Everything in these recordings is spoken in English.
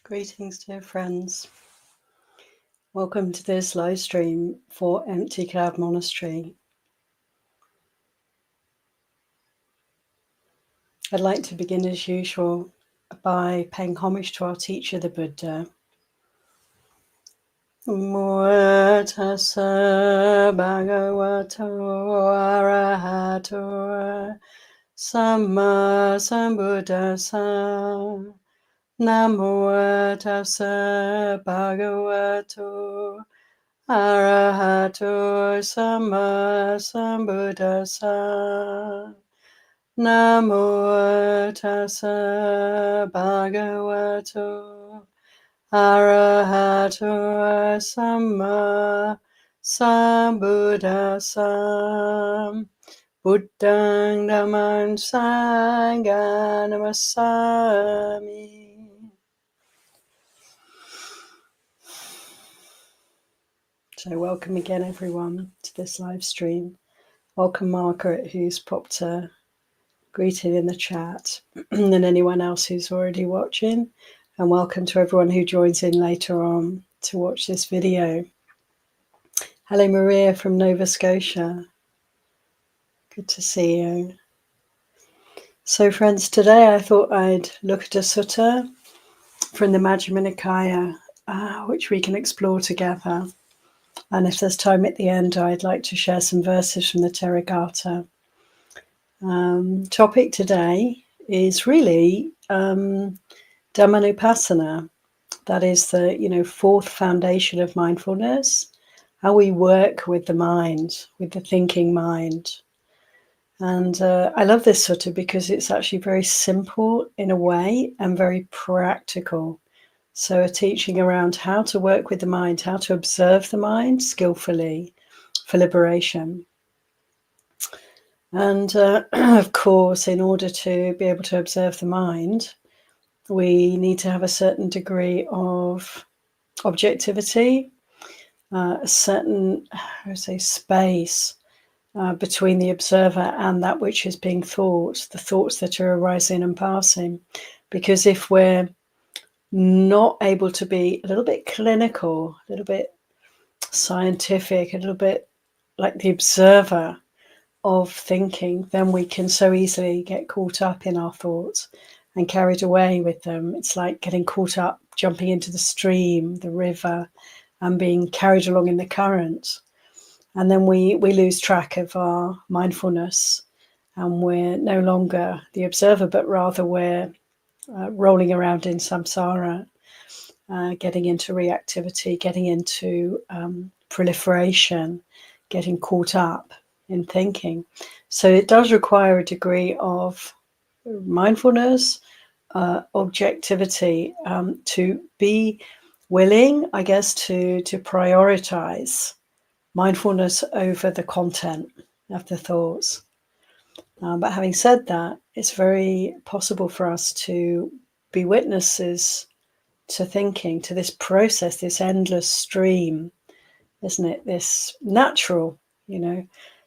Greetings, dear friends. Welcome to this live stream for Empty Cloud Monastery. I'd like to begin as usual by paying homage to our teacher, the Buddha. Namo tassa bhagavato arahato samma sambuddhassa. Namo tassa bhagavato Arahato Sama Sambuddhassa. Namo Tassa Bhagavato Arahato Sama Sambuddhassa. Buddhang Dhammang Sanghang Namassami. So welcome again, everyone, to this live stream. Welcome, Margaret, who's popped a greeting in the chat, and anyone else who's already watching. And welcome to everyone who joins in later on to watch this video. Hello, Maria from Nova Scotia. Good to see you. So, friends, today I thought I'd look at a sutta from the Majjhima Nikaya, which we can explore together. And if there's time at the end, I'd like to share some verses from the Therigatha. Topic today is really Dhammanupassana. That is the fourth foundation of mindfulness, how we work with the mind, with the thinking mind. And I love this sutta because it's actually very simple in a way and very practical. So a teaching around how to work with the mind, how to observe the mind skillfully for liberation. And of course, in order to be able to observe the mind, we need to have a certain degree of objectivity, a certain, space between the observer and that which is being thought, the thoughts that are arising and passing. Because if we're not able to be a little bit clinical, a little bit scientific, a little bit like the observer of thinking, then we can so easily get caught up in our thoughts and carried away with them. It's like getting caught up, jumping into the stream, the river, and being carried along in the current. And then we lose track of our mindfulness, and we're no longer the observer, but rather we're rolling around in samsara, getting into reactivity, getting into proliferation, getting caught up in thinking. So it does require a degree of mindfulness, objectivity, to be willing, I guess, to prioritize mindfulness over the content of the thoughts. But having said that, it's very possible for us to be witnesses to thinking, to this process, this endless stream, isn't it? This natural,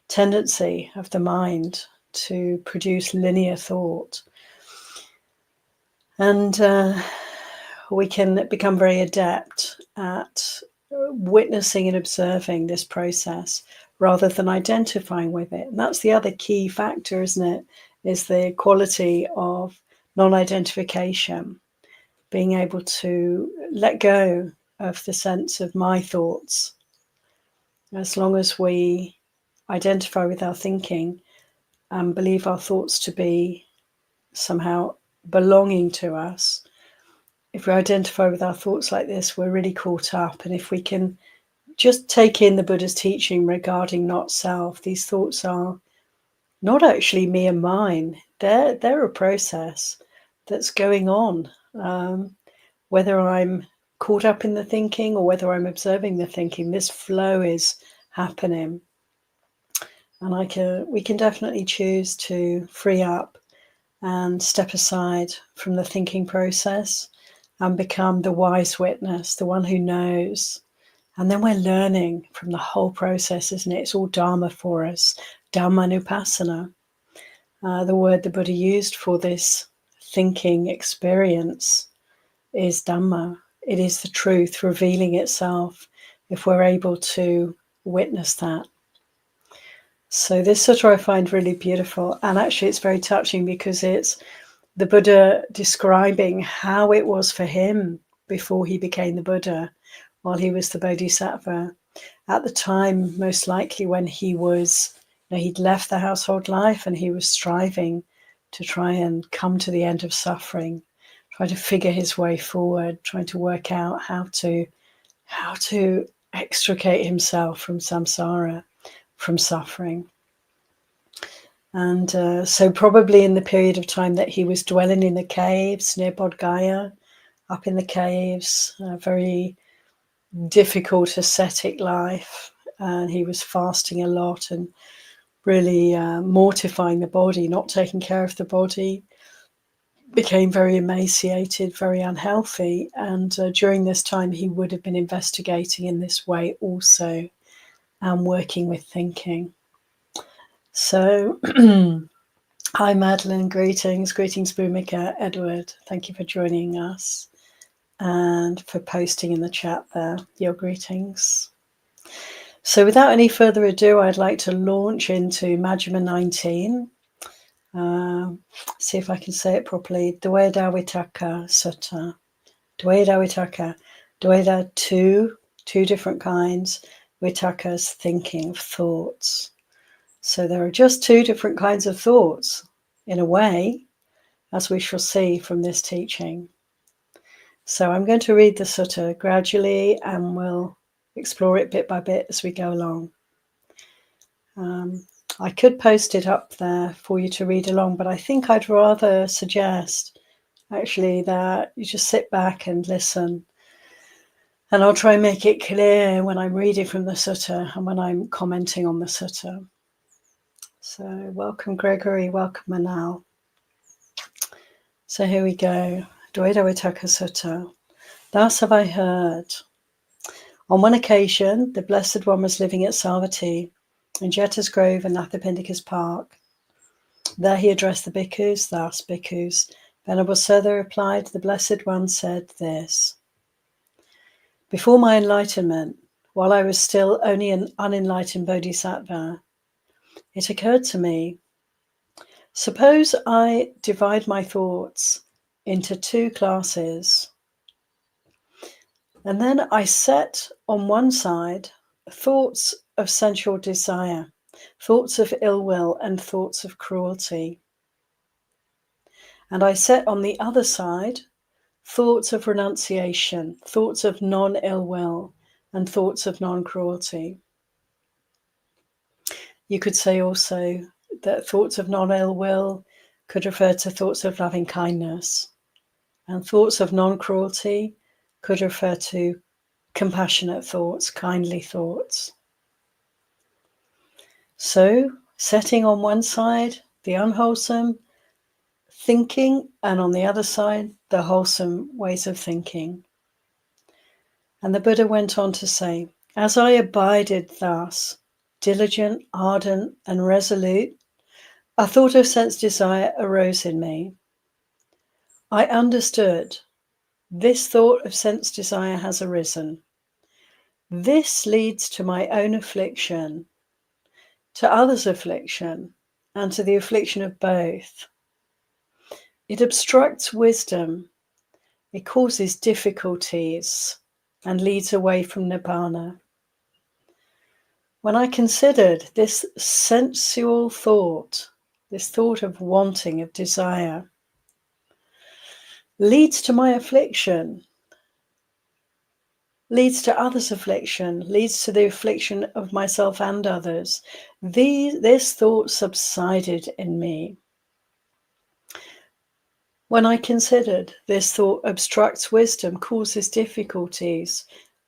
tendency of the mind to produce linear thought. And we can become very adept at witnessing and observing this process rather than identifying with it. And that's the other key factor, isn't it? Is the quality of non-identification, being able to let go of the sense of my thoughts. As long as we identify with our thinking and believe our thoughts to be somehow belonging to us, if we identify with our thoughts like this, we're really caught up. And if we can just take in the Buddha's teaching regarding not self, these thoughts are not actually me and mine. They're a process that's going on. Whether I'm caught up in the thinking or whether I'm observing the thinking, this flow is happening. And we can definitely choose to free up and step aside from the thinking process and become the wise witness, the one who knows. And then we're learning from the whole process, isn't it? It's all Dharma for us. Dhammanupassana, the word the Buddha used for this thinking experience, is Dhamma. It is the truth revealing itself if we're able to witness that. So this sutra I find really beautiful, and actually it's very touching because it's the Buddha describing how it was for him before he became the Buddha, while he was the Bodhisattva. At the time, most likely when he was, he'd left the household life and he was striving to try and come to the end of suffering, trying to figure his way forward, trying to work out how to extricate himself from samsara, from suffering. And so probably in the period of time that he was dwelling in the caves near Bodh Gaya, up in the caves, a very difficult ascetic life, and he was fasting a lot and really mortifying the body, not taking care of the body, became very emaciated, very unhealthy. And during this time, he would have been investigating in this way also and working with thinking. So hi, Madeline. Greetings. Greetings, Bhumika, Edward. Thank you for joining us and for posting in the chat there your greetings. So without any further ado, I'd like to launch into Majjhima 19. See if I can say it properly. Dveda Vitaka Sutta. Dveda Vitaka. Dveda, two different kinds. Vitakas, thinking of thoughts. So there are just two different kinds of thoughts, in a way, as we shall see from this teaching. So I'm going to read the sutta gradually and we'll explore it bit by bit as we go along. I could post it up there for you to read along, but I think I'd rather suggest actually that you just sit back and listen. And I'll try and make it clear when I'm reading from the sutta and when I'm commenting on the sutta. So welcome, Gregory. Welcome, Manal. So here we go. Dveda Vitaka Sutta. Thus have I heard. On one occasion, the Blessed One was living at Savatthi, in Jeta's Grove and Nathapindika's Park. There he addressed the bhikkhus thus, Bhikkhus, Venerable Sir, they replied, the Blessed One said this. Before my enlightenment, while I was still only an unenlightened bodhisattva, it occurred to me, suppose I divide my thoughts into two classes, and then I set on one side thoughts of sensual desire, thoughts of ill will, and thoughts of cruelty. And I set on the other side thoughts of renunciation, thoughts of non-ill will, and thoughts of non-cruelty. You could say also that thoughts of non-ill will could refer to thoughts of loving kindness, and thoughts of non-cruelty could refer to compassionate thoughts, kindly thoughts. So, setting on one side the unwholesome thinking, and on the other side, the wholesome ways of thinking. And the Buddha went on to say, as I abided thus, diligent, ardent, and resolute, a thought of sense desire arose in me. I understood, this thought of sense desire has arisen. This leads to my own affliction, to others' affliction, and to the affliction of both. It obstructs wisdom, it causes difficulties, and leads away from Nibbana. When I considered this sensual thought, this thought of wanting, of desire, leads to my affliction, leads to others' affliction, leads to the affliction of myself and others, this thought subsided in me. When I considered this thought obstructs wisdom, causes difficulties,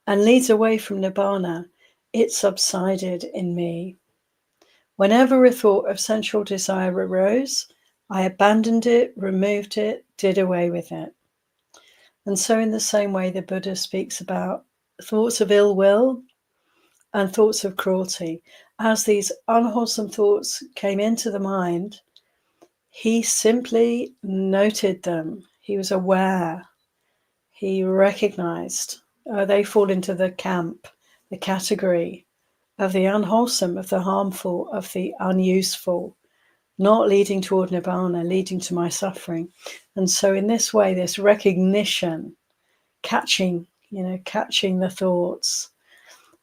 and leads away from Nibbana, it subsided in me. Whenever a thought of sensual desire arose, I abandoned it, removed it, did away with it. And so in the same way, the Buddha speaks about thoughts of ill will and thoughts of cruelty. As these unwholesome thoughts came into the mind, he simply noted them. He was aware. he recognized they fall into the camp, the category of the unwholesome, of the harmful, of the unuseful, not leading toward nirvana, leading to my suffering. And so in this way, this recognition, catching the thoughts,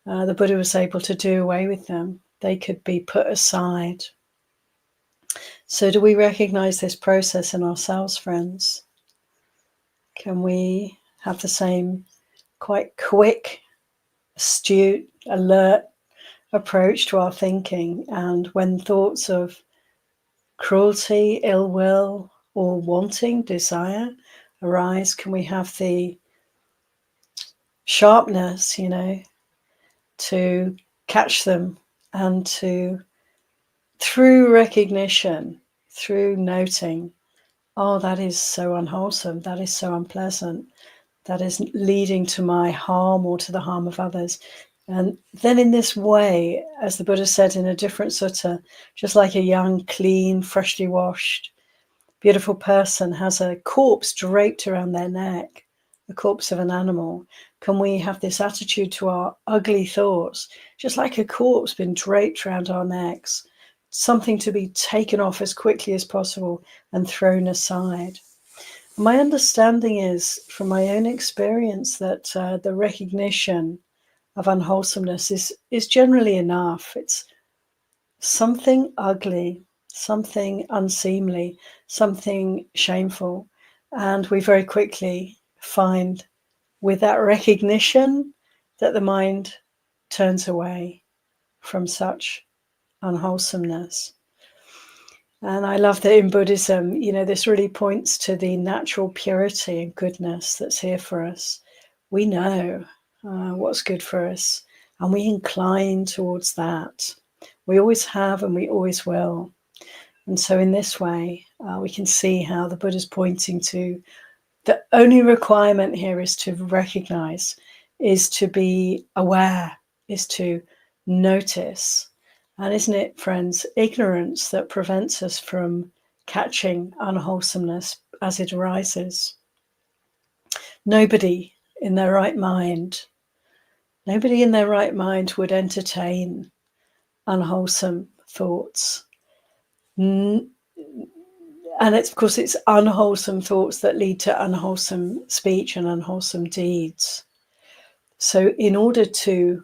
the Buddha was able to do away with them. They could be put aside. So do we recognize this process in ourselves, friends? Can we have the same quite quick, astute, alert approach to our thinking? And when thoughts of cruelty, ill will, or wanting, desire arise, can we have the sharpness, to catch them and to, through recognition, through noting, oh, that is so unwholesome, that is so unpleasant, that is leading to my harm or to the harm of others. And then in this way, as the Buddha said in a different sutta, just like a young, clean, freshly washed, beautiful person has a corpse draped around their neck, the corpse of an animal, can we have this attitude to our ugly thoughts, just like a corpse been draped around our necks, something to be taken off as quickly as possible and thrown aside? My understanding is, from my own experience, that the recognition of unwholesomeness is generally enough. It's something ugly, something unseemly, something shameful. And we very quickly find, with that recognition, that the mind turns away from such unwholesomeness. And I love that in Buddhism, this really points to the natural purity and goodness that's here for us. We know what's good for us, and we incline towards that. We always have, and we always will. And so in this way, we can see how the Buddha's pointing to the only requirement here is to recognize, is to be aware, is to notice. And isn't it, friends, ignorance that prevents us from catching unwholesomeness as it arises? Nobody in their right mind would entertain unwholesome thoughts. And of course, it's unwholesome thoughts that lead to unwholesome speech and unwholesome deeds. So in order to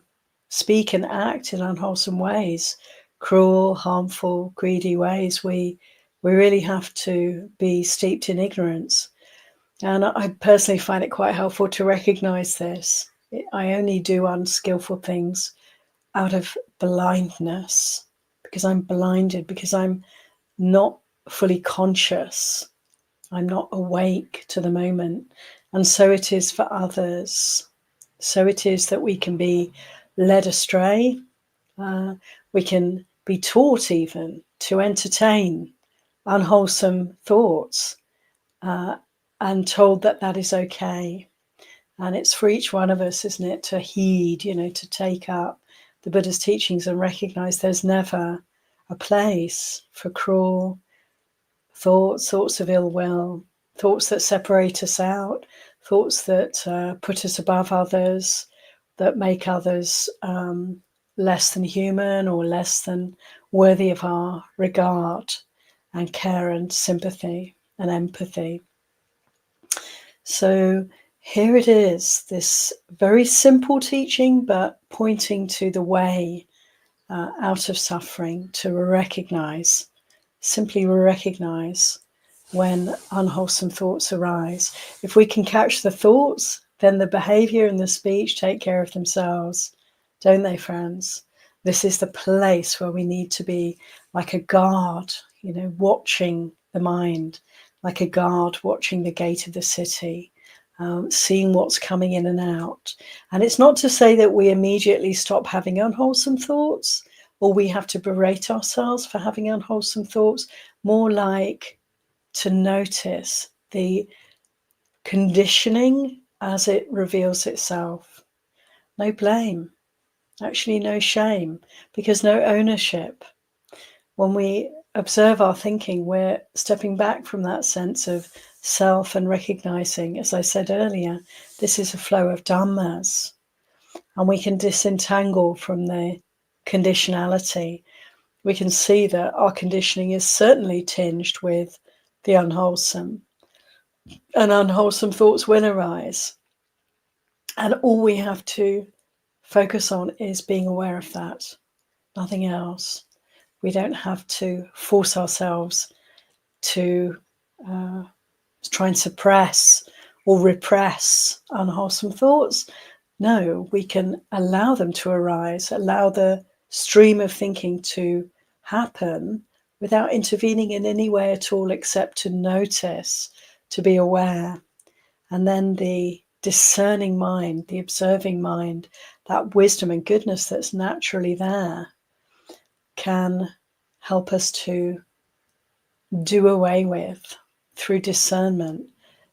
speak and act in unwholesome ways, cruel, harmful, greedy ways, we really have to be steeped in ignorance. And I personally find it quite helpful to recognize this. I only do unskillful things out of blindness, because I'm blinded, because I'm not fully conscious. I'm not awake to the moment. And so it is for others. So it is that we can be led astray. We can be taught even to entertain unwholesome thoughts and told that that is okay. And it's for each one of us, isn't it, to heed, to take up the Buddha's teachings and recognize there's never a place for cruel thoughts, thoughts of ill will, thoughts that separate us out, thoughts that put us above others, that make others less than human or less than worthy of our regard and care and sympathy and empathy. So here it is, this very simple teaching, but pointing to the way out of suffering, to recognize, simply recognize when unwholesome thoughts arise. If we can catch the thoughts, then the behavior and the speech take care of themselves, don't they, friends? This is the place where we need to be like a guard, watching the mind, like a guard watching the gate of the city, seeing what's coming in and out. And it's not to say that we immediately stop having unwholesome thoughts, or we have to berate ourselves for having unwholesome thoughts, more like to notice the conditioning as it reveals itself. No blame, actually no shame, because no ownership. When we observe our thinking, we're stepping back from that sense of self and recognizing, as I said earlier, this is a flow of dhammas, and we can disentangle from the conditionality. We can see that our conditioning is certainly tinged with the unwholesome, and unwholesome thoughts will arise. And all we have to focus on is being aware of that, nothing else. We don't have to force ourselves to try and suppress or repress unwholesome thoughts. No, we can allow them to arise, allow the stream of thinking to happen without intervening in any way at all, except to notice, to be aware. And then the discerning mind, the observing mind, that wisdom and goodness that's naturally there can help us to do away with, through discernment,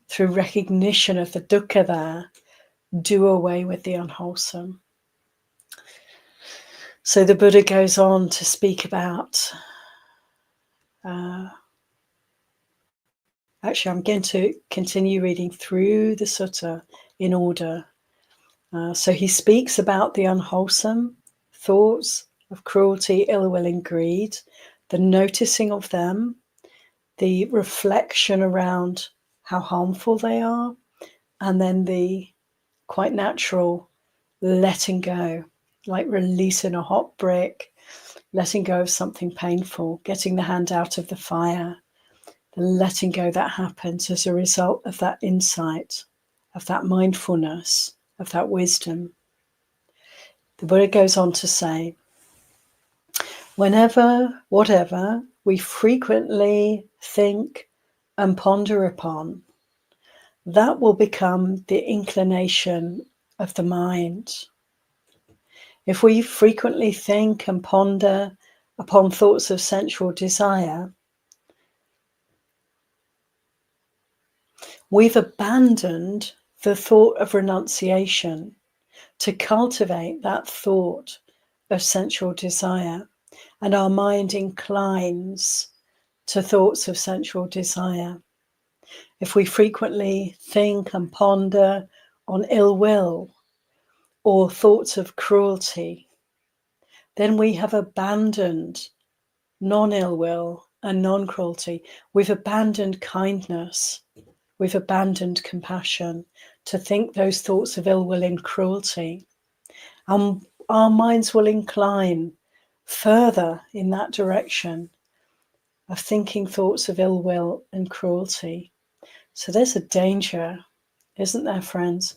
through recognition of the dukkha there, do away with the unwholesome. So the Buddha goes on to speak about, actually I'm going to continue reading through the sutta in order. So he speaks about the unwholesome thoughts of cruelty, ill will, and greed, the noticing of them, the reflection around how harmful they are, and then the quite natural letting go, like releasing a hot brick, letting go of something painful, getting the hand out of the fire, the letting go that happens as a result of that insight, of that mindfulness, of that wisdom. The Buddha goes on to say, whenever, whatever we frequently think and ponder upon, that will become the inclination of the mind. If we frequently think and ponder upon thoughts of sensual desire, we've abandoned the thought of renunciation to cultivate that thought of sensual desire, and our mind inclines to thoughts of sensual desire. If we frequently think and ponder on ill will or thoughts of cruelty, then we have abandoned non-ill will and non-cruelty. We've abandoned kindness. We've abandoned compassion to think those thoughts of ill will and cruelty. Our minds will incline further in that direction of thinking thoughts of ill will and cruelty. So there's a danger, isn't there, friends?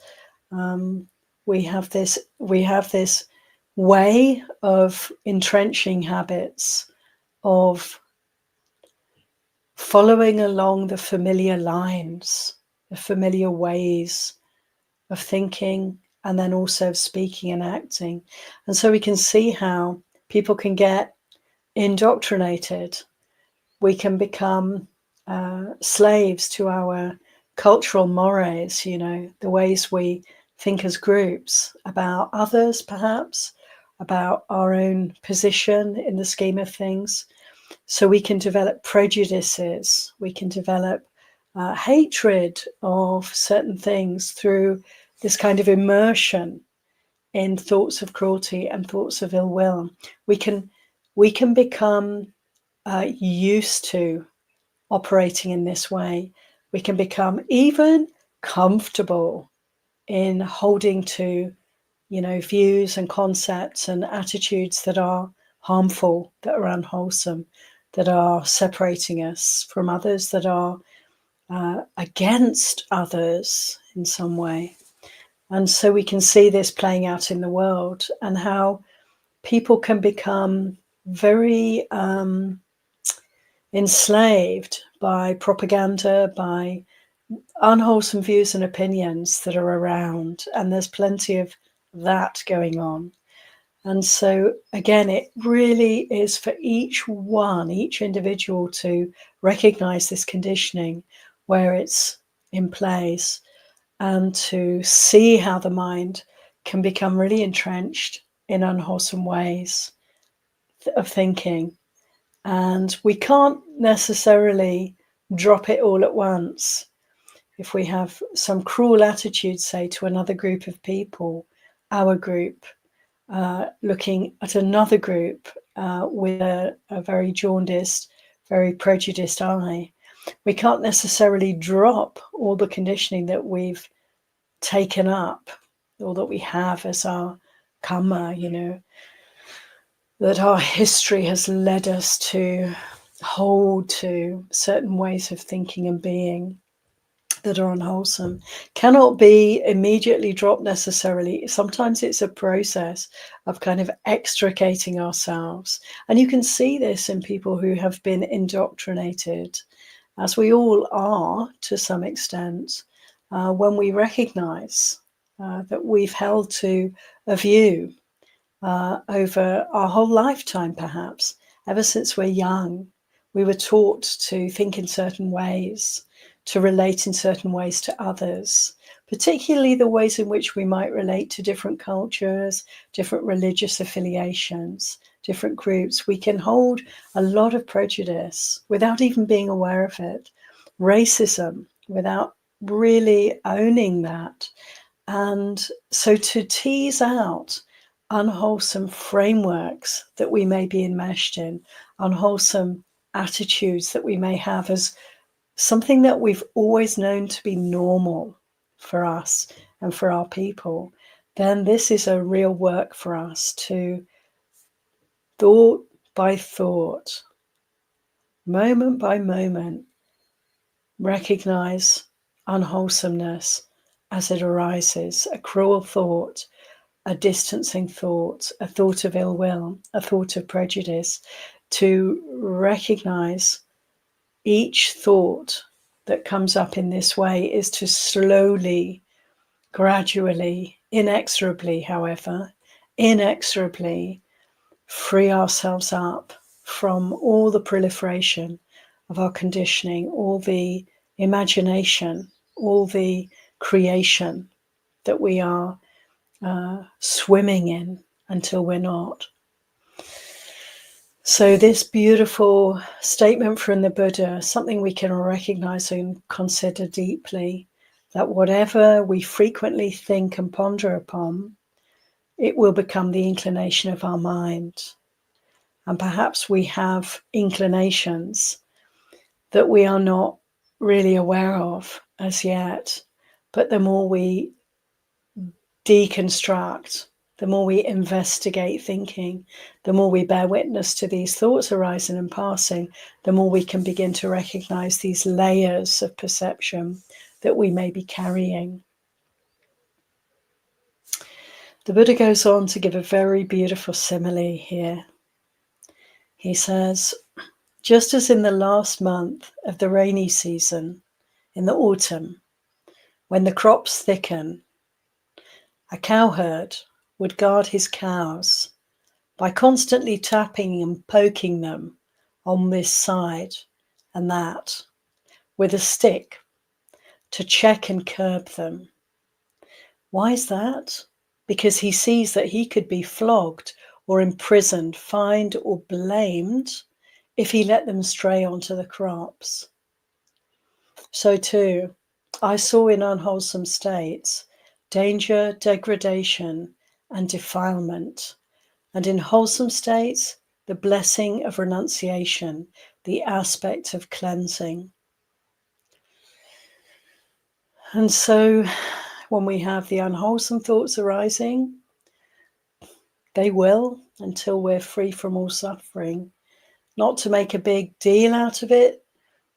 We have this way of entrenching habits, of following along the familiar lines, the familiar ways of thinking, and then also of speaking and acting. And so we can see how people can get indoctrinated. We can become slaves to our cultural mores, the ways we think as groups about others, perhaps, about our own position in the scheme of things. So we can develop prejudices, we can develop hatred of certain things through this kind of immersion in thoughts of cruelty and thoughts of ill will. We can become used to operating in this way. We can become even comfortable in holding to, views and concepts and attitudes that are harmful, that are unwholesome, that are separating us from others, that are against others in some way. And so we can see this playing out in the world, and how people can become very enslaved by propaganda, by unwholesome views and opinions that are around. And there's plenty of that going on. And so again, it really is for each individual to recognize this conditioning where it's in place, and to see how the mind can become really entrenched in unwholesome ways of thinking. And we can't necessarily drop it all at once. if we have some cruel attitude, say, to another group of people, our group, looking at another group with a very jaundiced, very prejudiced eye, we can't necessarily drop all the conditioning that we've taken up or that we have as our karma, that our history has led us to hold to certain ways of thinking and being that are unwholesome, cannot be immediately dropped necessarily. Sometimes it's a process of kind of extricating ourselves. And you can see this in people who have been indoctrinated, as we all are to some extent, when we recognize that we've held to a view over our whole lifetime, perhaps, ever since we're young. We were taught to think in certain ways, to relate in certain ways to others, particularly the ways in which we might relate to different cultures, different religious affiliations, different groups. We can hold a lot of prejudice without even being aware of it, racism without really owning that. And so to tease out unwholesome frameworks that we may be enmeshed in, unwholesome attitudes that we may have as something that we've always known to be normal for us and for our people, then this is a real work for us to, thought by thought, moment by moment, recognize unwholesomeness as it arises, a cruel thought, a distancing thought, a thought of ill will, a thought of prejudice, to recognize each thought that comes up in this way is to slowly, gradually, inexorably, however, inexorably free ourselves up from all the proliferation of our conditioning, all the imagination, all the creation that we are swimming in until we're not. So this beautiful statement from the Buddha, something we can recognize and consider deeply, that whatever we frequently think and ponder upon, it will become the inclination of our mind. And perhaps we have inclinations that we are not really aware of as yet, but the more we deconstruct, the more we investigate thinking, the more we bear witness to these thoughts arising and passing, the more we can begin to recognize these layers of perception that we may be carrying. The Buddha goes on to give a very beautiful simile here. He says, just as in the last month of the rainy season, in the autumn, when the crops thicken, a cowherd would guard his cows by constantly tapping and poking them on this side and that with a stick to check and curb them. Why is that? Because he sees that he could be flogged or imprisoned, fined or blamed if he let them stray onto the crops. So too, I saw in unwholesome states danger, degradation, and defilement, and in wholesome states, the blessing of renunciation, the aspect of cleansing. And so when we have the unwholesome thoughts arising, they will, until we're free from all suffering, not to make a big deal out of it,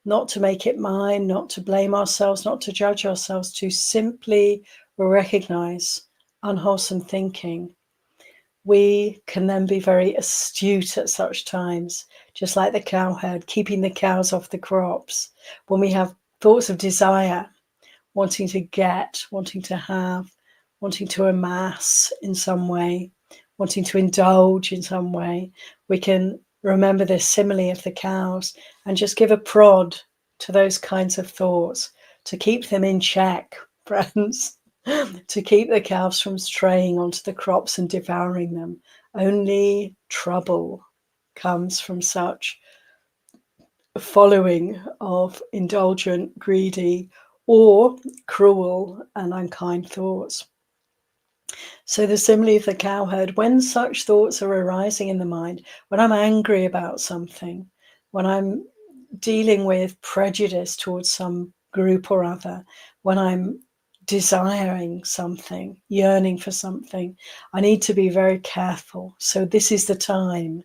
not to make it mine, not to blame ourselves, not to judge ourselves, to simply recognize unwholesome thinking. We can then be very astute at such times, just like the cowherd, keeping the cows off the crops. When we have thoughts of desire, wanting to get, wanting to have, wanting to amass in some way, wanting to indulge in some way, we can remember this simile of the cows and just give a prod to those kinds of thoughts to keep them in check, friends, to keep the cows from straying onto the crops and devouring them. Only trouble comes from such following of indulgent, greedy, or cruel and unkind thoughts. So the simile of the cowherd, when such thoughts are arising in the mind, when I'm angry about something, when I'm dealing with prejudice towards some group or other, when I'm desiring something, yearning for something, I need to be very careful. So this is the time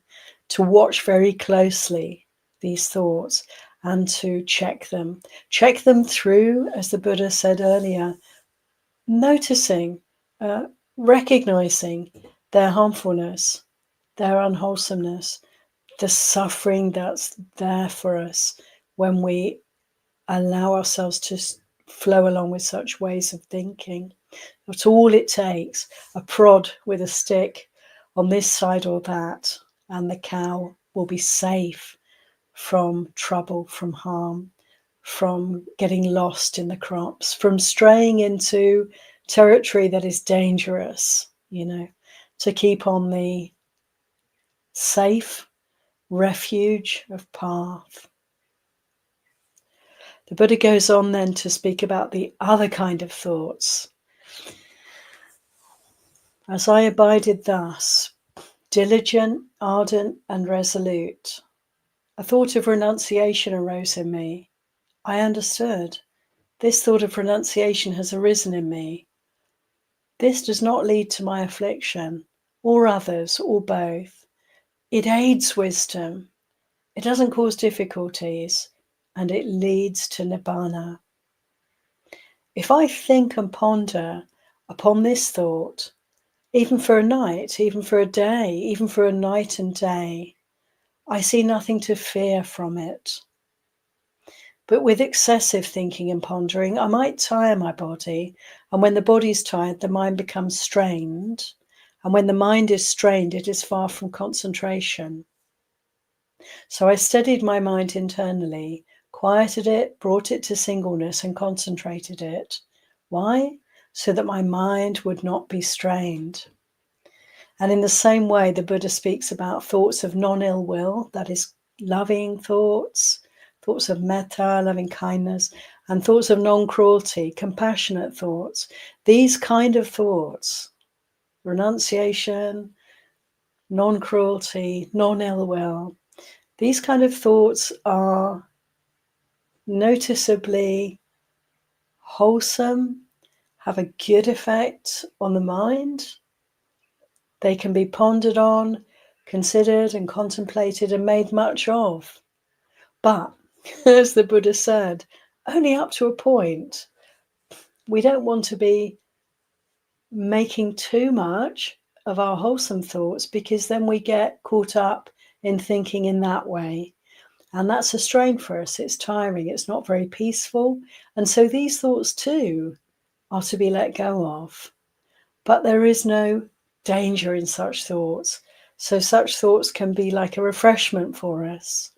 to watch very closely these thoughts and to check them. Check them through, as the Buddha said earlier, noticing, recognizing their harmfulness, their unwholesomeness, the suffering that's there for us when we allow ourselves to flow along with such ways of thinking. That's all it takes, a prod with a stick on this side or that, and the cow will be safe from trouble, from harm, from getting lost in the crops, from straying into territory that is dangerous, to keep on the safe refuge of path. The Buddha goes on then to speak about the other kind of thoughts. As I abided thus, diligent, ardent, and resolute, a thought of renunciation arose in me. I understood. This thought of renunciation has arisen in me. This does not lead to my affliction, or others, or both. It aids wisdom. It doesn't cause difficulties, and it leads to nibbana. If I think and ponder upon this thought, even for a night, even for a day, even for a night and day, I see nothing to fear from it. But with excessive thinking and pondering, I might tire my body. And when the body's tired, the mind becomes strained. And when the mind is strained, it is far from concentration. So I steadied my mind internally, quieted it, brought it to singleness, and concentrated it. Why? So that my mind would not be strained. And in the same way, the Buddha speaks about thoughts of non-ill will, that is, loving thoughts, thoughts of metta, loving kindness, and thoughts of non-cruelty, compassionate thoughts. These kind of thoughts, renunciation, non-cruelty, non-ill will, these kind of thoughts are noticeably wholesome, have a good effect on the mind. They can be pondered on, considered and contemplated and made much of. But, as the Buddha said, only up to a point. We don't want to be making too much of our wholesome thoughts, because then we get caught up in thinking in that way. And that's a strain for us. It's tiring. It's not very peaceful. And so these thoughts too are to be let go of. But there is no danger in such thoughts. So such thoughts can be like a refreshment for us,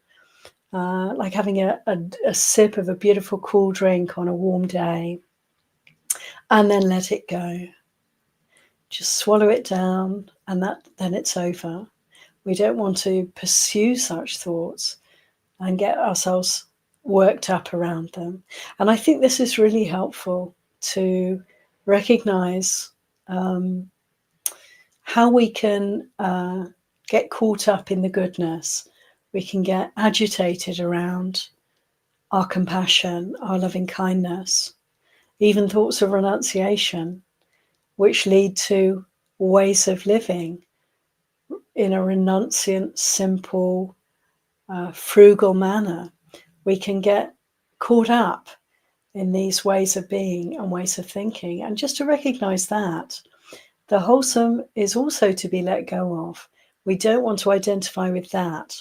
like having a sip of a beautiful cool drink on a warm day, and then let it go. Just swallow it down, and then it's over. We don't want to pursue such thoughts and get ourselves worked up around them. And I think this is really helpful to recognize how we can get caught up in the goodness. We can get agitated around our compassion, our loving kindness, even thoughts of renunciation, which lead to ways of living in a renunciant, simple, frugal manner. We can get caught up in these ways of being and ways of thinking. And just to recognize that, the wholesome is also to be let go of. We don't want to identify with that.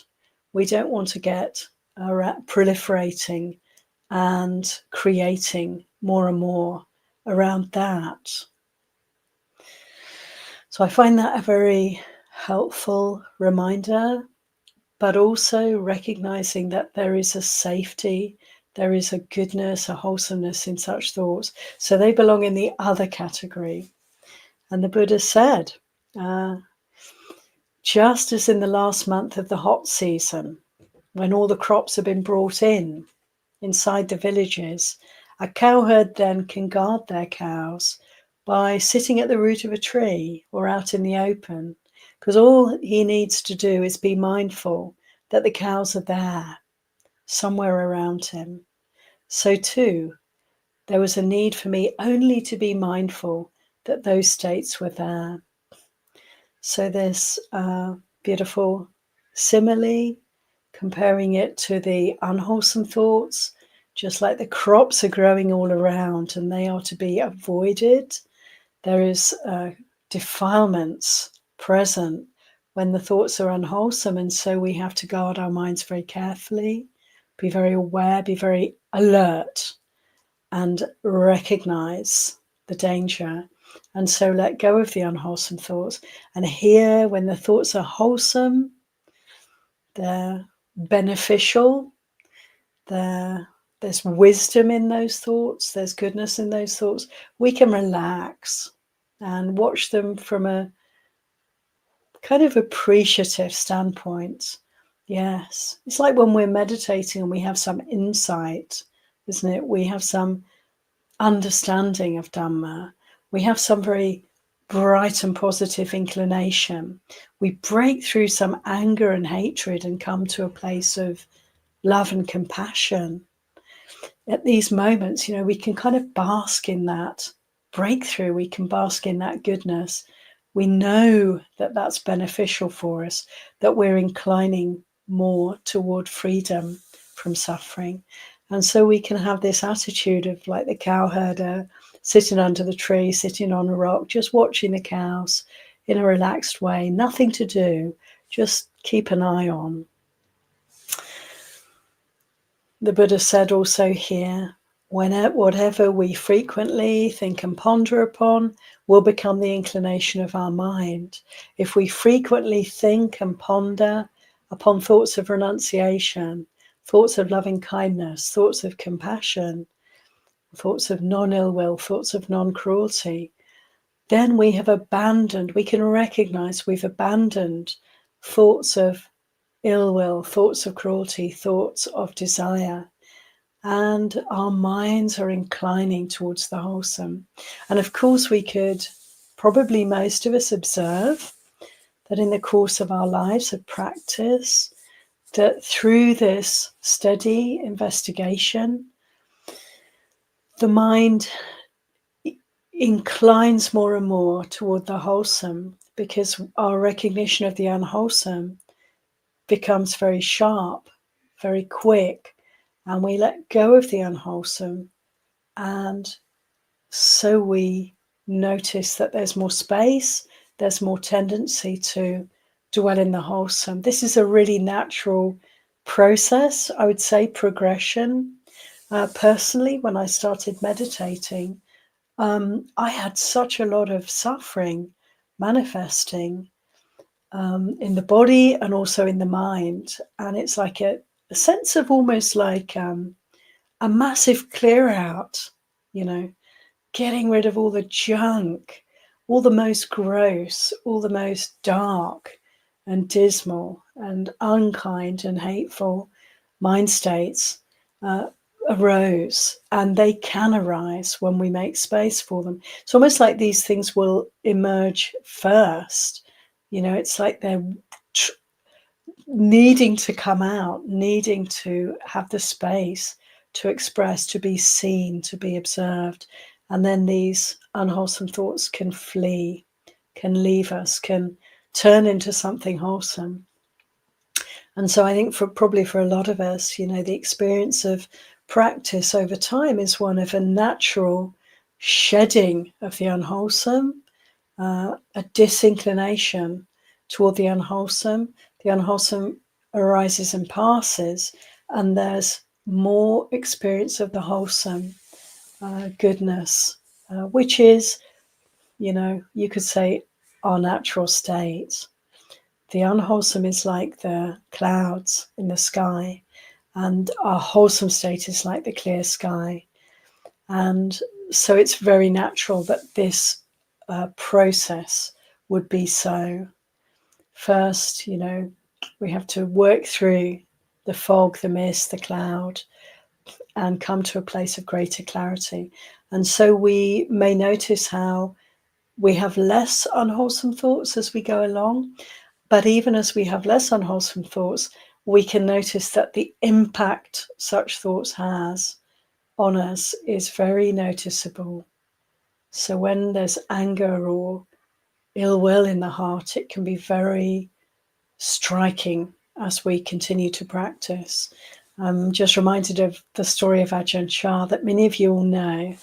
We don't want to get proliferating and creating more and more around that. So I find that a very helpful reminder, but also recognizing that there is a safety, there is a goodness, a wholesomeness in such thoughts. So they belong in the other category. And the Buddha said, just as in the last month of the hot season, when all the crops have been brought in inside the villages, A cowherd then can guard their cows by sitting at the root of a tree or out in the open, because all he needs to do is be mindful that the cows are there, somewhere around him. So too, there was a need for me only to be mindful that those states were there. So this beautiful simile, comparing it to the unwholesome thoughts, just like the crops are growing all around and they are to be avoided. There is defilements present when the thoughts are unwholesome, and so we have to guard our minds very carefully, be very aware, be very alert, and recognize the danger. And so let go of the unwholesome thoughts. And here, when the thoughts are wholesome, they're beneficial, there's wisdom in those thoughts, there's goodness in those thoughts, we can relax and watch them from a kind of appreciative standpoint. Yes, it's like when we're meditating and we have some insight, isn't it? We have some understanding of Dhamma. We have some very bright and positive inclination. We break through some anger and hatred and come to a place of love and compassion. At these moments, we can kind of bask in that breakthrough. We can bask in that goodness. We know that that's beneficial for us, that we're inclining more toward freedom from suffering. And so we can have this attitude of like the cowherder sitting under the tree, sitting on a rock, just watching the cows in a relaxed way, nothing to do, just keep an eye on. The Buddha said also here, whatever we frequently think and ponder upon will become the inclination of our mind. If we frequently think and ponder upon thoughts of renunciation, thoughts of loving kindness, thoughts of compassion, thoughts of non-ill will, thoughts of non-cruelty, then we can recognize we've abandoned thoughts of ill will, thoughts of cruelty, thoughts of desire, and our minds are inclining towards the wholesome. And of course, we could probably, most of us, observe that in the course of our lives of practice, that through this steady investigation, the mind inclines more and more toward the wholesome, because our recognition of the unwholesome becomes very sharp, very quick, and we let go of the unwholesome, and so we notice that there's more space, there's more tendency to dwell in the wholesome. This is a really natural process, I would say, progression. Personally, when I started meditating, I had such a lot of suffering manifesting in the body and also in the mind. And it's like a sense of almost like a massive clear out, getting rid of all the junk, all the most gross, all the most dark and dismal and unkind and hateful mind states arose, and they can arise when we make space for them. It's almost like these things will emerge first. It's like they're needing to come out, needing to have the space to express, to be seen, to be observed. And then these unwholesome thoughts can flee, can leave us, can turn into something wholesome. And so I think probably for a lot of us, the experience of practice over time is one of a natural shedding of the unwholesome, a disinclination toward the unwholesome. The unwholesome arises and passes, and there's more experience of the wholesome goodness, which is, you could say, our natural state. The unwholesome is like the clouds in the sky, and our wholesome state is like the clear sky. And so it's very natural that this process would be so. First, we have to work through the fog, the mist, the cloud, and come to a place of greater clarity. And so we may notice how we have less unwholesome thoughts as we go along. But even as we have less unwholesome thoughts, we can notice that the impact such thoughts has on us is very noticeable. So when there's anger or ill will in the heart, it can be very striking as we continue to practice. I'm just reminded of the story of Ajahn Chah that many of you all know,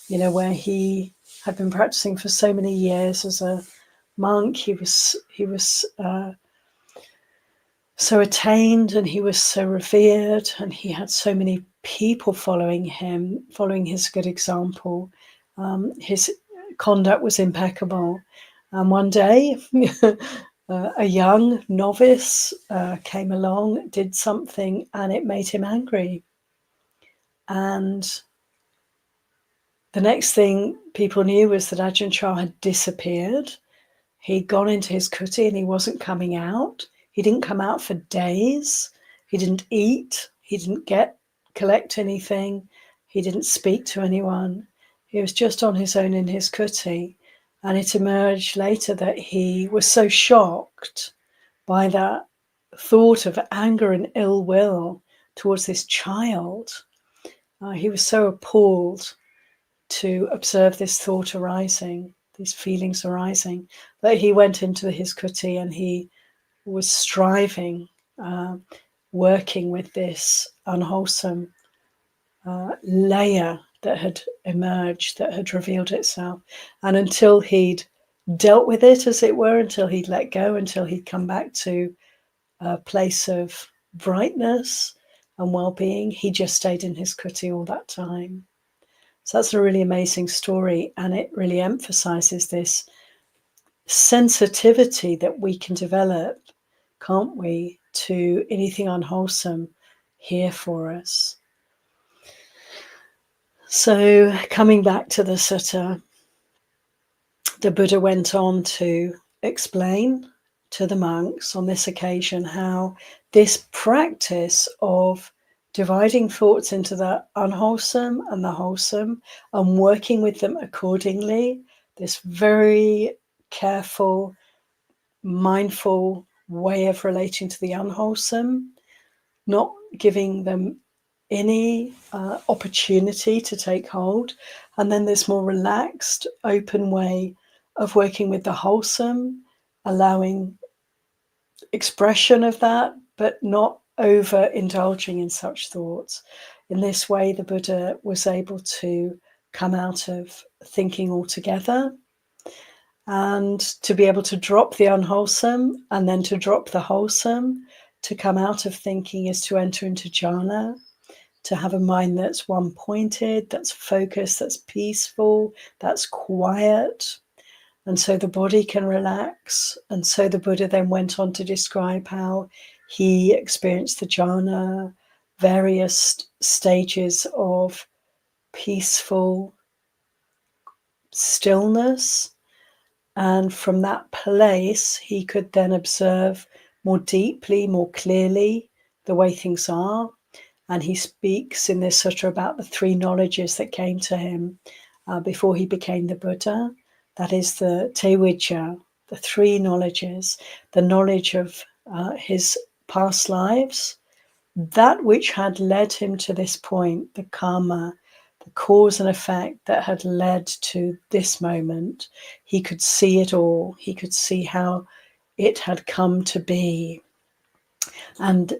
where he had been practicing for so many years as a monk. He was so attained, and he was so revered, and he had so many people following him, following his good example. His conduct was impeccable. And one day, a young novice came along, did something, and it made him angry. And the next thing people knew was that Ajahn Chah had disappeared. He'd gone into his kuti and he wasn't coming out. He didn't come out for days. He didn't eat. He didn't collect anything. He didn't speak to anyone. He was just on his own in his kuti. And it emerged later that he was so shocked by that thought of anger and ill will towards this child. He was so appalled to observe this thought arising, these feelings arising, that he went into his kuti and he was striving, working with this unwholesome layer that had emerged, that had revealed itself. And until he'd dealt with it, as it were, until he'd let go, until he'd come back to a place of brightness and well-being, he just stayed in his kuti all that time. So that's a really amazing story, and it really emphasizes this sensitivity that we can develop, can't we, to anything unwholesome here for us. So coming back to the sutta, the Buddha went on to explain to the monks on this occasion how this practice of dividing thoughts into the unwholesome and the wholesome and working with them accordingly, this very careful, mindful way of relating to the unwholesome, not giving them any opportunity to take hold, and then this more relaxed, open way of working with the wholesome, allowing expression of that, but not overindulging in such thoughts. In this way, the Buddha was able to come out of thinking altogether and to be able to drop the unwholesome and then to drop the wholesome. To come out of thinking is to enter into jhana, to have a mind that's one-pointed, that's focused, that's peaceful, that's quiet. And so the body can relax. And so the Buddha then went on to describe how he experienced the jhana, various stages of peaceful stillness. And from that place, he could then observe more deeply, more clearly the way things are. And he speaks in this sutta about the three knowledges that came to him before he became the Buddha. That is the tevijja, the three knowledges, the knowledge of his past lives, that which had led him to this point, the karma, the cause and effect that had led to this moment. He could see it all. He could see how it had come to be. And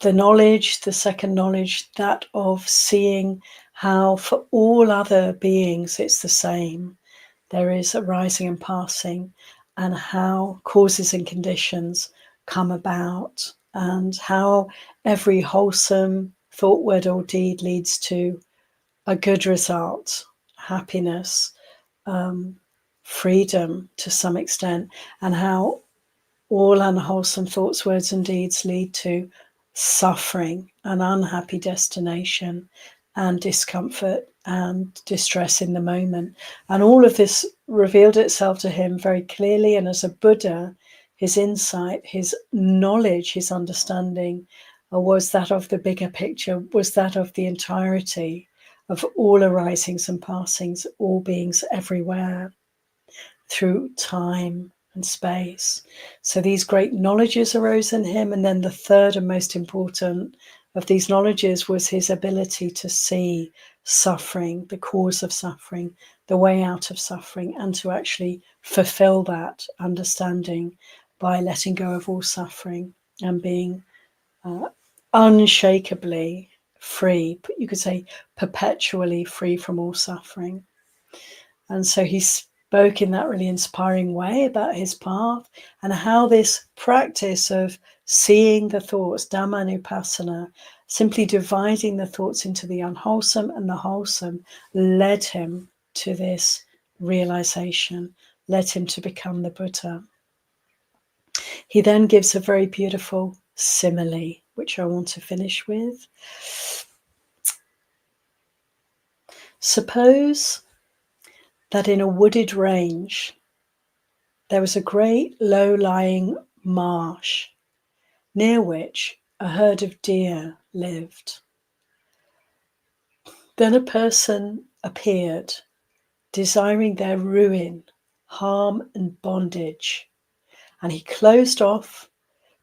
the knowledge, the second knowledge, that of seeing how for all other beings it's the same. There is arising and passing, and how causes and conditions come about, and how every wholesome thought, word, or deed leads to a good result, happiness, freedom to some extent, and how all unwholesome thoughts, words, and deeds lead to suffering, an unhappy destination, and discomfort and distress in the moment. And all of this revealed itself to him very clearly. And as a Buddha, his insight, his knowledge, his understanding or was that of the bigger picture? Was that of the entirety of all arisings and passings, all beings everywhere through time and space? So these great knowledges arose in him, and then the third and most important of these knowledges was his ability to see suffering, the cause of suffering, the way out of suffering, and to actually fulfill that understanding by letting go of all suffering and being unshakably free. You could say perpetually free from all suffering. And so he spoke in that really inspiring way about his path and how this practice of seeing the thoughts, Dhammanupassana, simply dividing the thoughts into the unwholesome and the wholesome, led him to this realization, led him to become the Buddha. He then gives a very beautiful simile, which I want to finish with. Suppose that in a wooded range there was a great low-lying marsh near which a herd of deer lived. Then a person appeared, desiring their ruin, harm, and bondage, and he closed off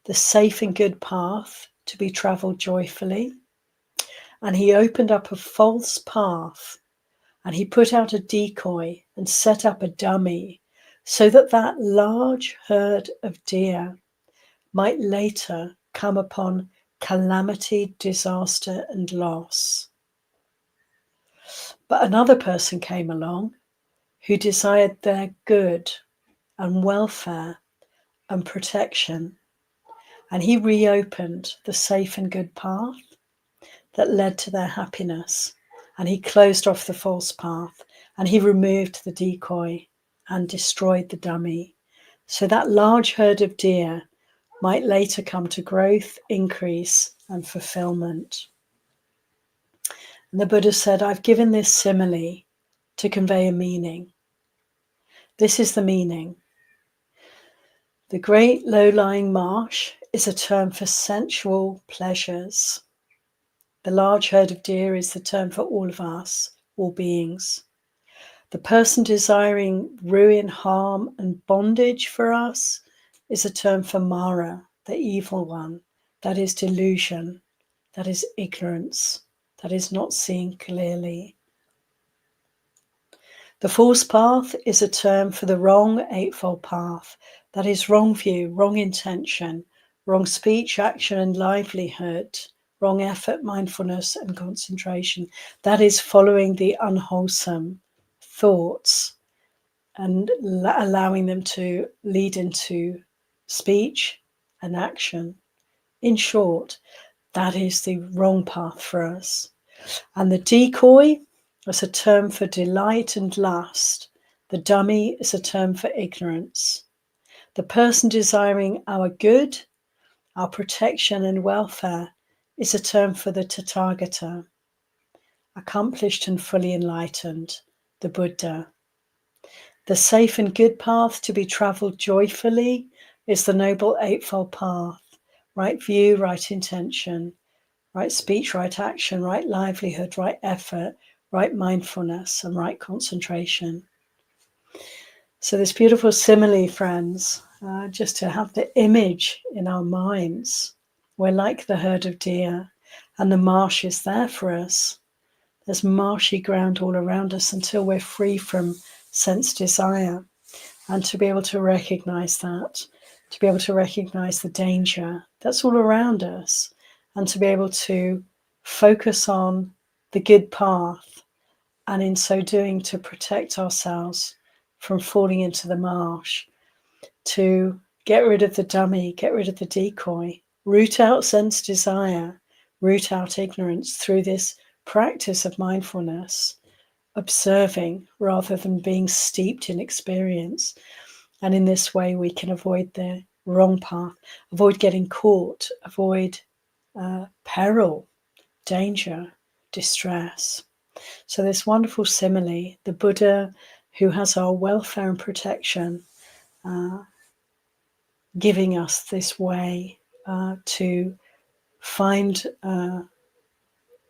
the safe and good path to be travelled joyfully, and he opened up a false path, and he put out a decoy and set up a dummy, so that that large herd of deer might later come upon calamity, disaster, and loss. But another person came along who desired their good and welfare and protection, and he reopened the safe and good path that led to their happiness, and he closed off the false path, and he removed the decoy and destroyed the dummy, so that large herd of deer might later come to growth, increase, and fulfillment. And the Buddha said, I've given this simile to convey a meaning. This is the meaning. The great low-lying marsh is a term for sensual pleasures. The large herd of deer is the term for all of us, all beings. The person desiring ruin, harm, and bondage for us is a term for Mara, the evil one. That is delusion, that is ignorance, that is not seeing clearly. The false path is a term for the wrong eightfold path. That is wrong view, wrong intention, wrong speech, action, and livelihood, wrong effort, mindfulness, and concentration. That is following the unwholesome thoughts and allowing them to lead into speech and action. In short, that is the wrong path for us. And the decoy is a term for delight and lust. The dummy is a term for ignorance. The person desiring our good, our protection and welfare is a term for the Tathagata, accomplished and fully enlightened, the Buddha. The safe and good path to be travelled joyfully is the Noble Eightfold Path. Right view, right intention, right speech, right action, right livelihood, right effort, right mindfulness, and right concentration. So this beautiful simile, friends, just to have the image in our minds. We're like the herd of deer, and the marsh is there for us. There's marshy ground all around us until we're free from sense desire. And to be able to recognize that, to be able to recognize the danger that's all around us, and to be able to focus on the good path, and in so doing to protect ourselves from falling into the marsh, to get rid of the dummy, get rid of the decoy, root out sense desire, root out ignorance through this practice of mindfulness, observing rather than being steeped in experience. And in this way, we can avoid the wrong path, avoid getting caught, avoid peril, danger, distress. So this wonderful simile, the Buddha who has our welfare and protection, giving us this way to find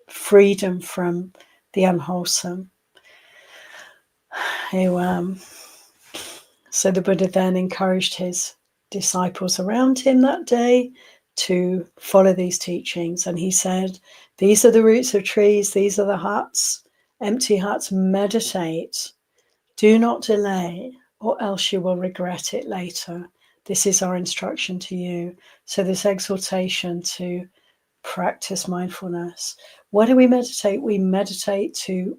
freedom from the unwholesome. So the Buddha then encouraged his disciples around him that day to follow these teachings. And he said, these are the roots of trees, these are the huts, empty huts, meditate. Do not delay, or else you will regret it later. This is our instruction to you. So this exhortation to practice mindfulness. Why do we meditate? We meditate to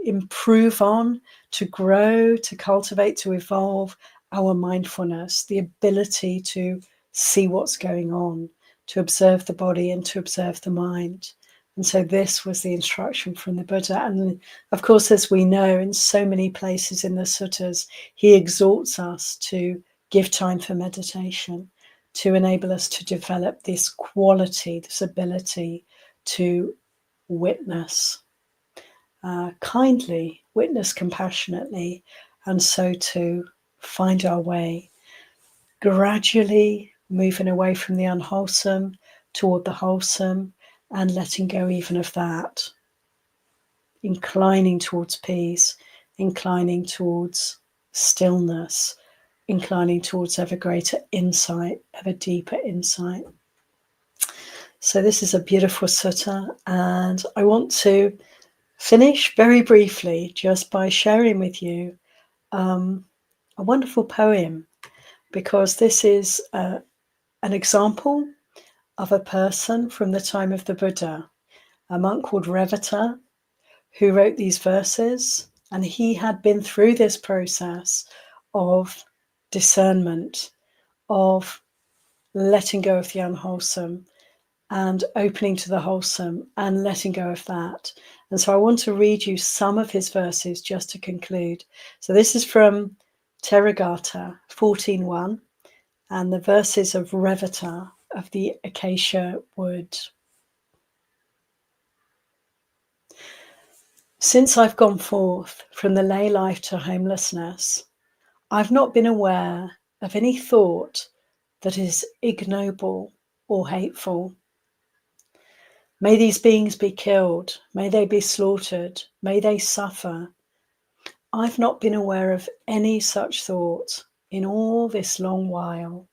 improve on, to grow, to cultivate, to evolve our mindfulness, the ability to see what's going on, to observe the body and to observe the mind. And so this was the instruction from the Buddha. And of course, as we know, in so many places in the suttas, he exhorts us to give time for meditation, to enable us to develop this quality, this ability to witness kindly, witness compassionately, and so to find our way, gradually moving away from the unwholesome toward the wholesome, and letting go even of that, inclining towards peace, inclining towards stillness, inclining towards ever greater insight, ever deeper insight. So this is a beautiful sutta, and I want to finish very briefly just by sharing with you a wonderful poem, because this is an example of a person from the time of the Buddha, a monk called Revata, who wrote these verses, and he had been through this process of discernment, of letting go of the unwholesome and opening to the wholesome and letting go of that. And so I want to read you some of his verses just to conclude. So this is from Therigatha 14.1, and the verses of Revata of the acacia wood. Since I've gone forth from the lay life to homelessness, I've not been aware of any thought that is ignoble or hateful. May these beings be killed, may they be slaughtered, may they suffer. I've not been aware of any such thought in all this long while.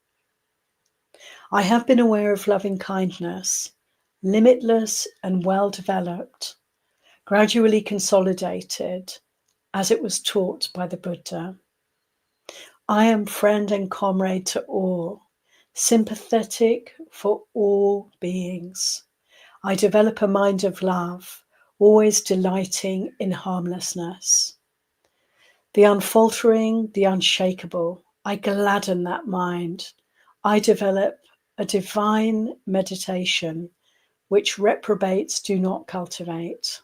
I have been aware of loving kindness, limitless and well developed, gradually consolidated as it was taught by the Buddha. I am friend and comrade to all, sympathetic for all beings. I develop a mind of love, always delighting in harmlessness. The unfaltering, the unshakable, I gladden that mind. I develop a divine meditation which reprobates do not cultivate.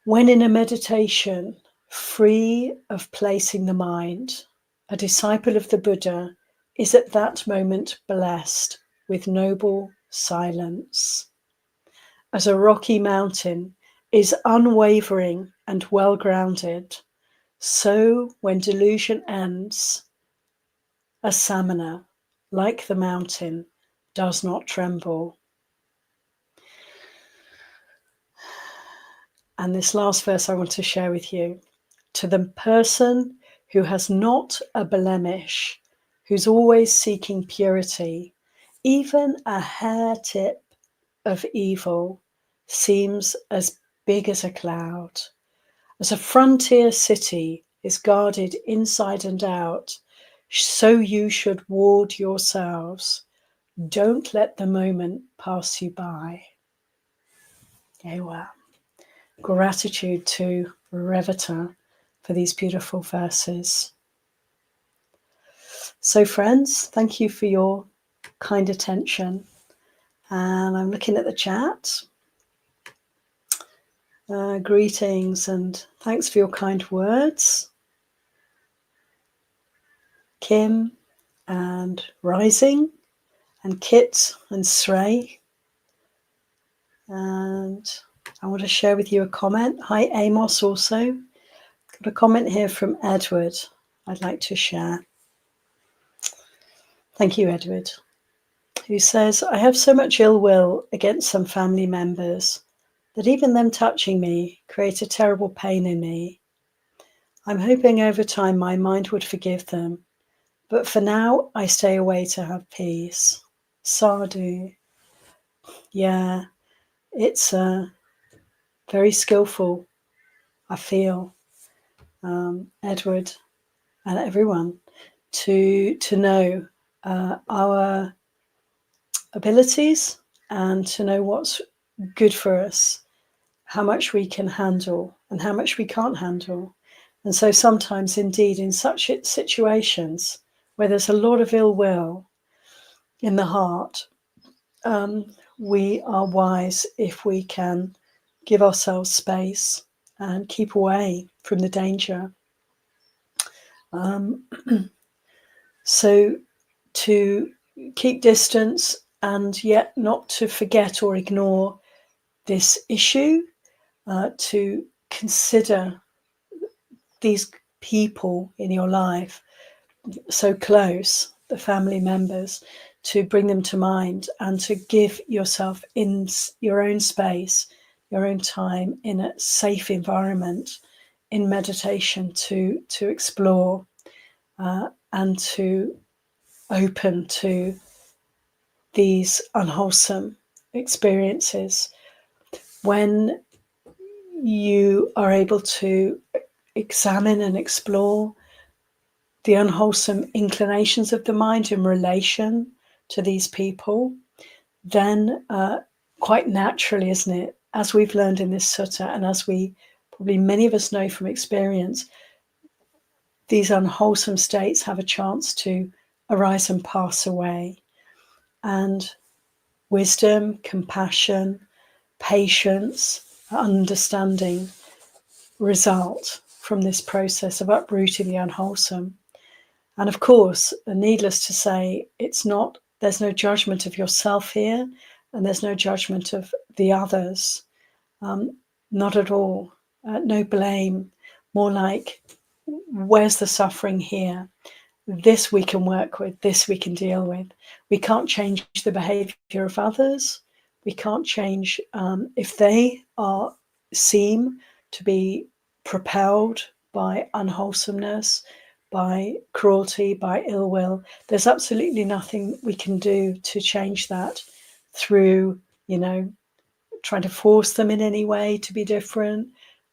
When in a meditation, free of placing the mind, a disciple of the Buddha is at that moment blessed with noble silence. As a rocky mountain is unwavering and well grounded, so when delusion ends, a samana, like the mountain, does not tremble. And this last verse I want to share with you. To the person who has not a blemish, who's always seeking purity, even a hair tip of evil seems as big as a cloud. As a frontier city is guarded inside and out, so you should ward yourselves. Don't let the moment pass you by. Ayya. Gratitude to Revata for these beautiful verses. So friends, thank you for your kind attention. And I'm looking at the chat. Greetings and thanks for your kind words. Kim and Rising and Kit and Srey. And I want to share with you a comment. Hi Amos also. Got a comment here from Edward I'd like to share. Thank you, Edward. who says, I have so much ill will against some family members that even them touching me create a terrible pain in me. I'm hoping over time my mind would forgive them, but for now I stay away to have peace. Sadhu. Yeah, it's very skillful, I feel, Edward and everyone, to know our abilities and to know what's good for us, how much we can handle and how much we can't handle. And so sometimes, indeed, in such situations where there's a lot of ill will in the heart, we are wise if we can give ourselves space and keep away from the danger. So to keep distance and yet not to forget or ignore this issue, to consider these people in your life so close, the family members, to bring them to mind and to give yourself in your own space, your own time, in a safe environment, in meditation, to explore and to open to these unwholesome experiences. When you are able to examine and explore the unwholesome inclinations of the mind in relation to these people, then quite naturally, isn't it, as we've learned in this sutta, and as we probably many of us know from experience, these unwholesome states have a chance to arise and pass away. And wisdom, compassion, patience, understanding result from this process of uprooting the unwholesome. And of course, needless to say, there's no judgment of yourself here, and there's no judgment of the others. Not at all. No blame. More like, where's the suffering here? This we can work with, this we can deal with. We can't change the behavior of others. We can't change if they seem to be propelled by unwholesomeness, by cruelty, by ill will. There's absolutely nothing we can do to change that through, trying to force them in any way to be different,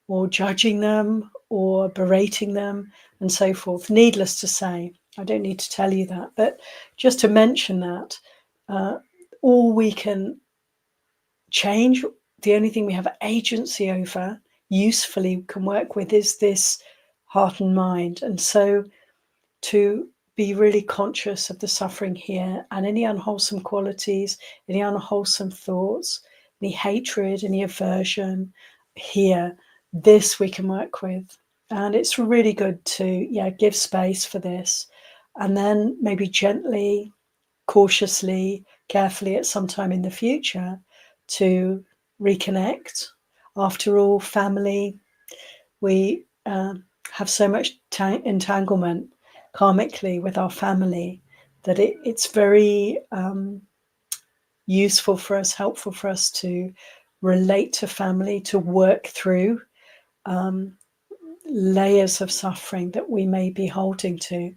or judging them, or berating them, and so forth. Needless to say, I don't need to tell you that, but just to mention that all we can change, the only thing we have agency over, usefully can work with, is this heart and mind. And so to be really conscious of the suffering here and any unwholesome qualities, any unwholesome thoughts, any hatred, any aversion here, this we can work with. And it's really good to give space for this, and then maybe gently, cautiously, carefully at some time in the future to reconnect. After all, family, we have so much entanglement karmically with our family that it's very useful for us, helpful for us to relate to family, to work through layers of suffering that we may be holding to.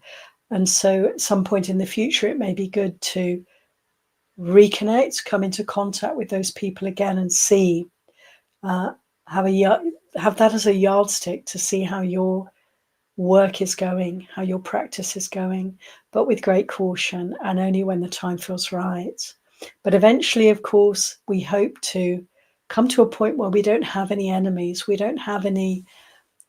And so at some point in the future, it may be good to reconnect, come into contact with those people again, and see, have that as a yardstick to see how your work is going, how your practice is going, but with great caution and only when the time feels right. But eventually, of course, we hope to come to a point where we don't have any enemies, we don't have any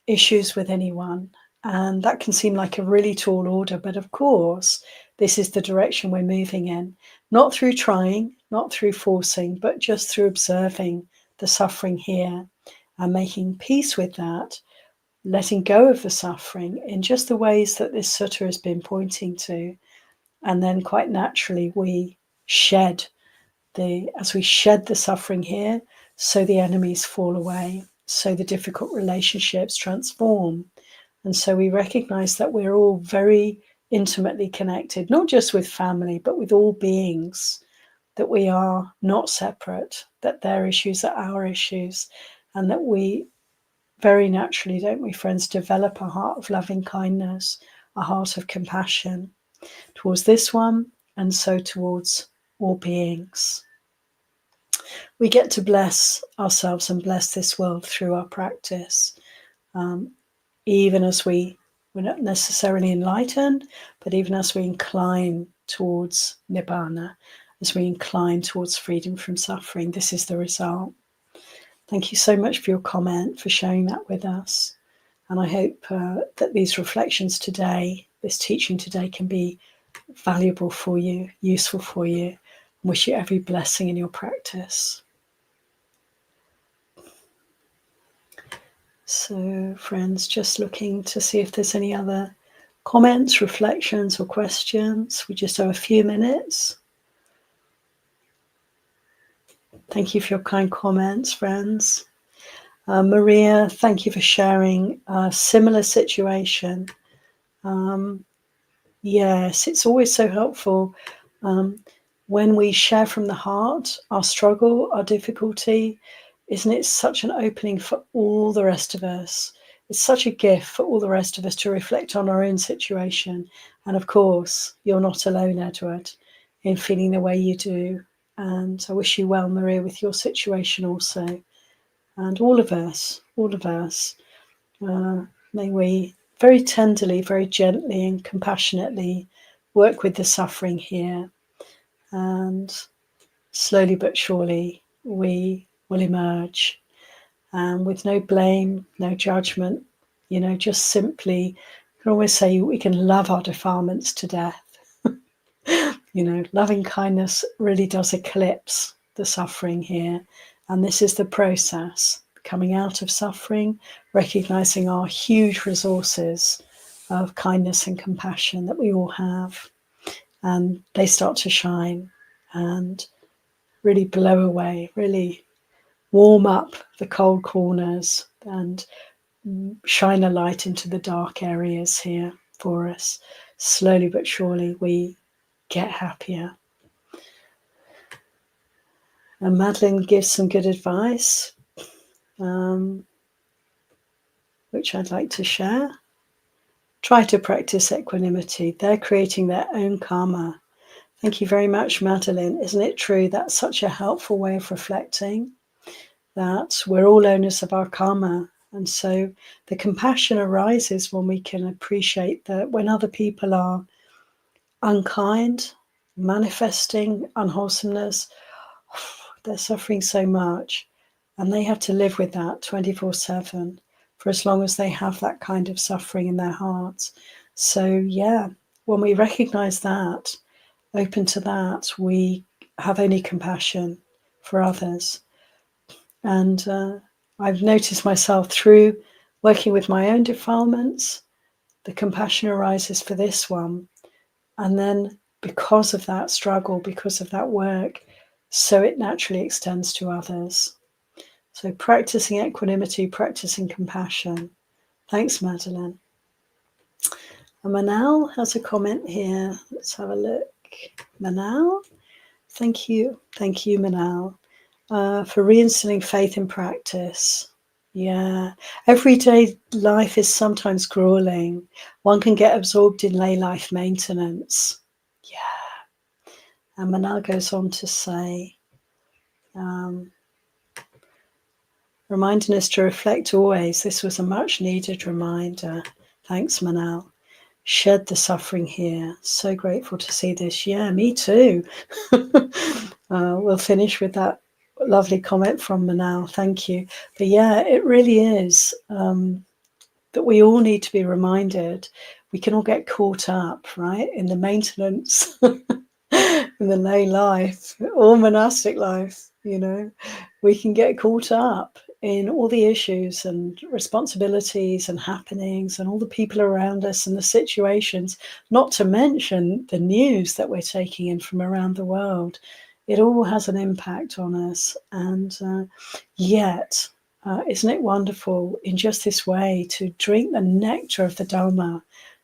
issues with anyone. And that can seem like a really tall order, but of course, this is the direction we're moving in, not through trying, not through forcing, but just through observing the suffering here and making peace with that, letting go of the suffering in just the ways that this sutta has been pointing to. And then quite naturally, as we shed the suffering here, so the enemies fall away, so the difficult relationships transform. And so we recognize that we're all very intimately connected, not just with family, but with all beings. that we are not separate, that their issues are our issues, and that we very naturally, don't we, friends, develop a heart of loving kindness, a heart of compassion towards this one, and so towards all beings. We get to bless ourselves and bless this world through our practice, even as we're not necessarily enlightened, but even as we incline towards Nibbana, as we incline towards freedom from suffering. This is the result. Thank you so much for your comment, for sharing that with us. And I hope that these reflections today, this teaching today, can be valuable for you, useful for you. I wish you every blessing in your practice. So, friends, just looking to see if there's any other comments, reflections, or questions. We just have a few minutes. Thank you for your kind comments, friends. Maria, thank you for sharing a similar situation. Yes, it's always so helpful when we share from the heart our struggle, our difficulty. Isn't it such an opening for all the rest of us? It's such a gift for all the rest of us to reflect on our own situation. And of course, you're not alone, Edward, in feeling the way you do. And I wish you well, Maria, with your situation also. And all of us, may we very tenderly, very gently and compassionately work with the suffering here. And slowly but surely we will emerge, with no blame, no judgment, just simply, you can always say we can love our defilements to death. Loving kindness really does eclipse the suffering here. And this is the process, coming out of suffering, recognizing our huge resources of kindness and compassion that we all have. And they start to shine and really blow away, really warm up the cold corners and shine a light into the dark areas here for us. Slowly but surely we get happier. And Madeline gives some good advice, which I'd like to share. Try to practice equanimity. They're creating their own karma. Thank you very much, Madeline. Isn't it true? That's such a helpful way of reflecting, that we're all owners of our karma. And so the compassion arises when we can appreciate that when other people are unkind, manifesting unwholesomeness, they're suffering so much, and they have to live with that 24/7 for as long as they have that kind of suffering in their hearts. So yeah, when we recognize that, open to that, we have only compassion for others. And I've noticed myself through working with my own defilements, the compassion arises for this one. And then because of that struggle, because of that work, so it naturally extends to others. So practicing equanimity, practicing compassion. Thanks, Madeline. And Manal has a comment here. Let's have a look. Manal, thank you, Manal, for reinstilling faith in practice. Yeah, everyday life is sometimes grueling. One can get absorbed in lay life maintenance. Yeah. And Manal goes on to say, reminding us to reflect always. This was a much needed reminder. Thanks, Manal. Shed the suffering here. So grateful to see this. Yeah, me too. We'll finish with that lovely comment from Manal. Thank you. But yeah, it really is that we all need to be reminded. We can all get caught up, right, in the maintenance, in the lay life, or monastic life. We can get caught up in all the issues and responsibilities and happenings and all the people around us and the situations, not to mention the news that we're taking in from around the world. It all has an impact on us. And yet, isn't it wonderful in just this way to drink the nectar of the Dharma,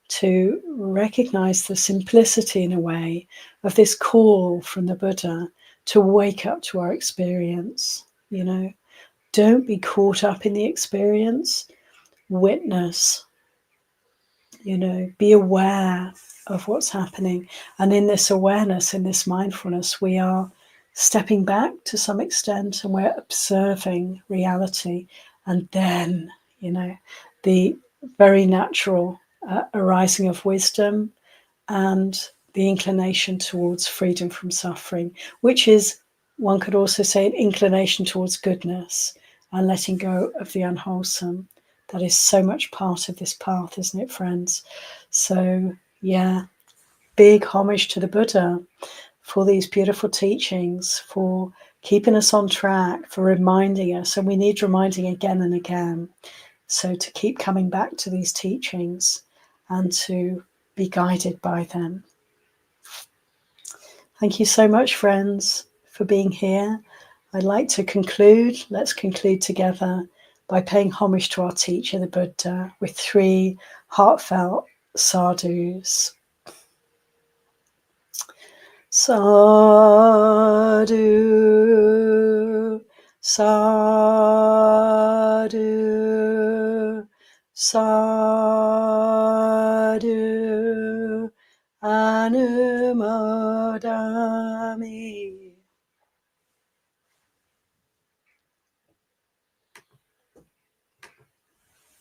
to recognize the simplicity in a way of this call from the Buddha to wake up to our experience. Don't be caught up in the experience. Witness, be aware of what's happening. And in this awareness, in this mindfulness, we are stepping back to some extent and we're observing reality. And then, the very natural arising of wisdom and the inclination towards freedom from suffering, which is, one could also say, an inclination towards goodness and letting go of the unwholesome. That is so much part of this path, isn't it, friends? So, yeah, big homage to the Buddha for these beautiful teachings, for keeping us on track, for reminding us, and we need reminding again and again. So to keep coming back to these teachings and to be guided by them. Thank you so much, friends, for being here. I'd like to conclude, let's conclude together by paying homage to our teacher, the Buddha, with 3 heartfelt sadhus. Sadhu, sadhu, sadhu, anumodami.